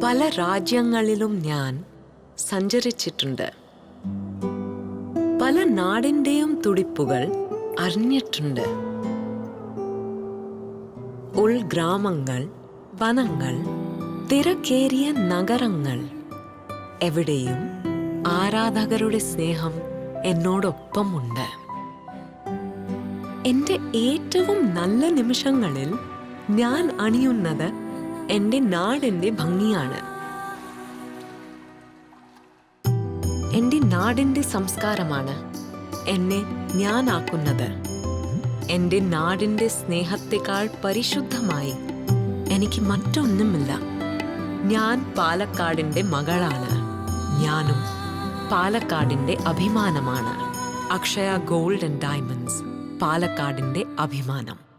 പല രാജ്യങ്ങളിലും ഞാൻ സഞ്ചരിച്ചിട്ടുണ്ട്. പല നാടിന്റെയും തുടിപ്പുകൾ അറിഞ്ഞിട്ടുണ്ട്. ഉൾഗ്രാമങ്ങൾ, വനങ്ങൾ, തിരക്കേറിയ നഗരങ്ങൾ, എവിടെയും ആരാധകരുടെ സ്നേഹം എന്നോടൊപ്പമുണ്ട്. എന്റെ ഏറ്റവും നല്ല നിമിഷങ്ങളിൽ ഞാൻ അണിയുന്നത് എന്റെ നാടിന്റെ ഭംഗിയാണ്. എന്റെ നാടിന്റെ സംസ്കാരമാണ് എന്നെ ഞാനാക്കുന്നത്. എന്റെ നാടിന്റെ സ്നേഹത്തെക്കാൾ പരിശുദ്ധമായി എനിക്ക് മറ്റൊന്നുമില്ല. ഞാൻ പാലക്കാടിന്റെ മകളാണ്. ഞാനും പാലക്കാടിന്റെ അഭിമാനമാണ്. അക്ഷയ ഗോൾഡ് ആൻഡ് ഡയമണ്ട്സ്, പാലക്കാടിന്റെ അഭിമാനം.